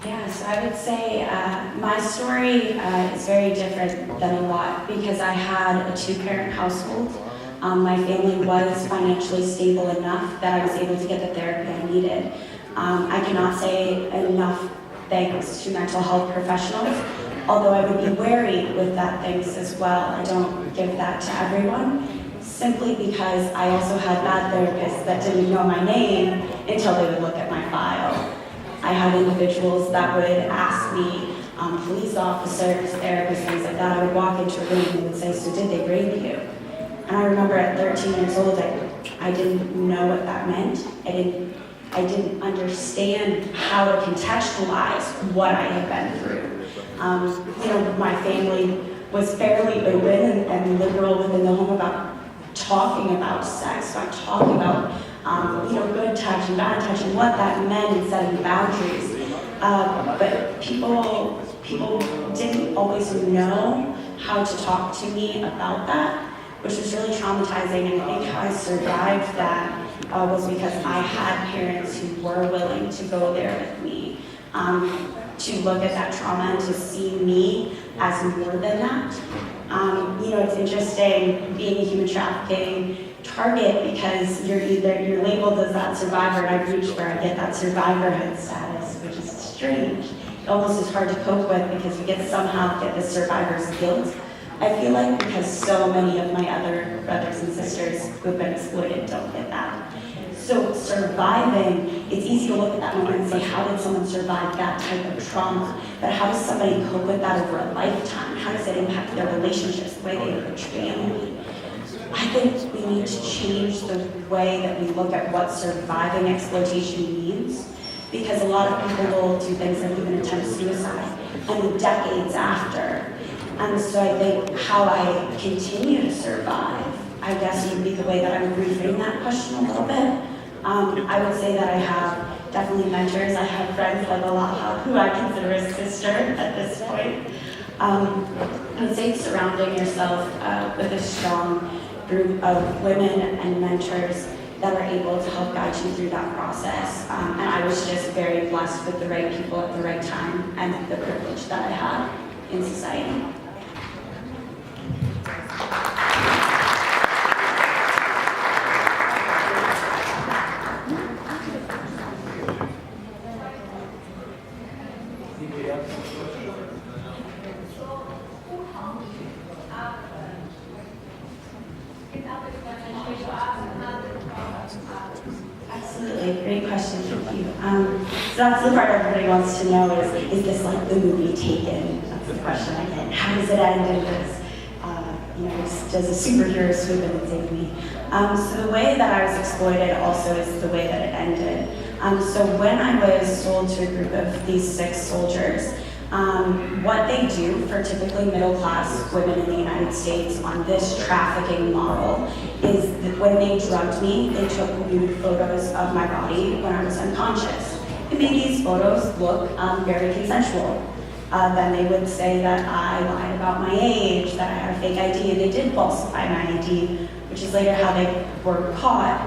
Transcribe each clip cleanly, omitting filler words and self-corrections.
Yeah, so I would say my story is very different than a lot because I had a two-parent household. My family was financially stable enough that I was able to get the therapy I needed. I cannot say enough thanks to mental health professionals, although I would be wary with that thanks as well. I don't give that to everyone, simply because I also had bad therapists that didn't know my name until they would look at my file. I had individuals that would ask me, police officers, therapists, things like that. I would walk into a room and they would say, so did they rape you? And I remember at 13 years old, I didn't know what that meant. I didn't understand how to contextualize what I had been through. My family was fairly open and liberal within the home about talking about sex, about talking about good touch and bad touch and what that meant and setting boundaries. But people didn't always know how to talk to me about that, which was really traumatizing. And I think how I survived that was because I had parents who were willing to go there with me, to look at that trauma and to see me as more than that. It's interesting being a human trafficking target because you're labeled as that survivor, and I've reached where I get that survivorhood status, which is strange. It almost is hard to cope with because you somehow get the survivor's guilt. I feel like because so many of my other brothers and sisters who've been exploited don't get that. So surviving, it's easy to look at that moment and say, how did someone survive that type of trauma? But how does somebody cope with that over a lifetime? How does it impact their relationships, the way they approach family? I think we need to change the way that we look at what surviving exploitation means, because a lot of people will do things like even attempt suicide, and decades after. And so I think how I continue to survive, I guess would be the way that I would reframe that question a little bit. I would say that I have definitely mentors. I have friends like Alaha, who I consider a sister at this point. I would say surrounding yourself with a strong group of women and mentors that are able to help guide you through that process. And I was just very blessed with the right people at the right time and the privilege that I had in society. Absolutely, great question, thank you. So that's the part everybody wants to know is this like the movie Taken? That's the question I get. How does it end? And does a superhero swoop in and save me? So the way that I was exploited also is the way that it ended. So when I was sold to a group of these 6 soldiers, what they do for typically middle-class women in the United States on this trafficking model is that when they drugged me, they took nude photos of my body when I was unconscious. It made these photos look very consensual. Then they would say that I lied about my age, that I had a fake ID, and they did falsify my ID, which is later how they were caught.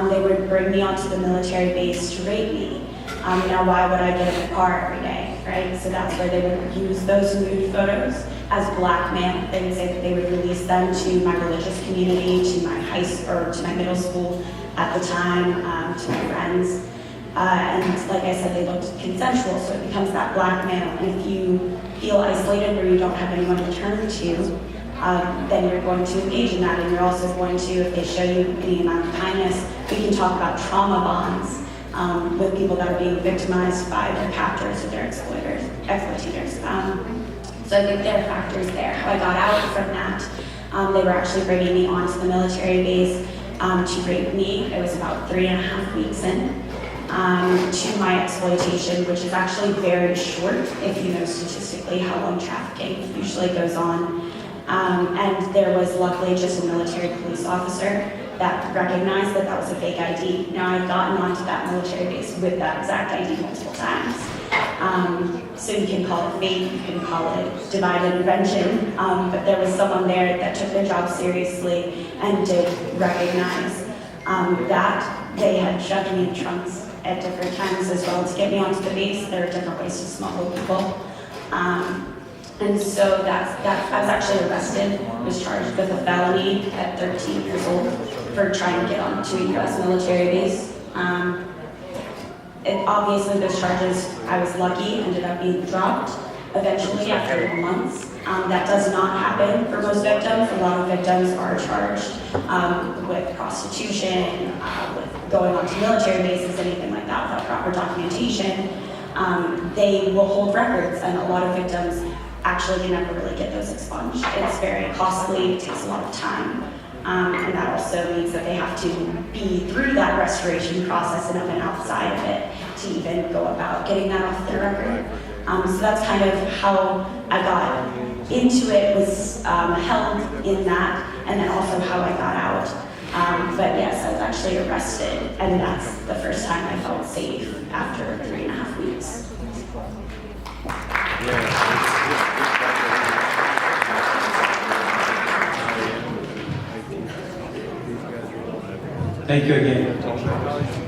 They would bring me onto the military base to rape me. Now, why would I get in the car every day, right? So that's where they would use those nude photos as blackmail. They would say that they would release them to my religious community, to my high school, or to my middle school at the time, to my friends. And like I said, they looked consensual, so it becomes that blackmail. And if you feel isolated or you don't have anyone to turn to, then you're going to engage in that. And you're also going to, if they show you any amount of kindness, we can talk about trauma bonds with people that are being victimized by their captors or their exploiters. So I think there are factors there. How I got out from that, they were actually bringing me onto the military base to rape me. It was about 3.5 weeks in. To my exploitation, which is actually very short if you know statistically how long trafficking usually goes on. And there was luckily just a military police officer that recognized that that was a fake ID. Now, I've gotten onto that military base with that exact ID multiple times. So you can call it fate, you can call it divine intervention, but there was someone there that took their job seriously and did recognize that they had shoved me in trunks at different times as well to get me onto the base. There are different ways to smuggle people. And so I was actually arrested, was charged with a felony at 13 years old for trying to get onto a U.S. military base. Obviously those charges, I was lucky, ended up being dropped eventually after months. That does not happen for most victims. A lot of victims are charged with prostitution, with going onto military bases, anything like that without proper documentation. They will hold records, and a lot of victims actually can never really get those expunged. It's very costly, it takes a lot of time, and that also means that they have to be through that restoration process and up and outside of it to even go about getting that off their record. So that's kind of how I got into it, was held in that, and then also how I got out. But yes, I was actually arrested, and that's the first time I felt safe after 3.5 weeks. Thank you again.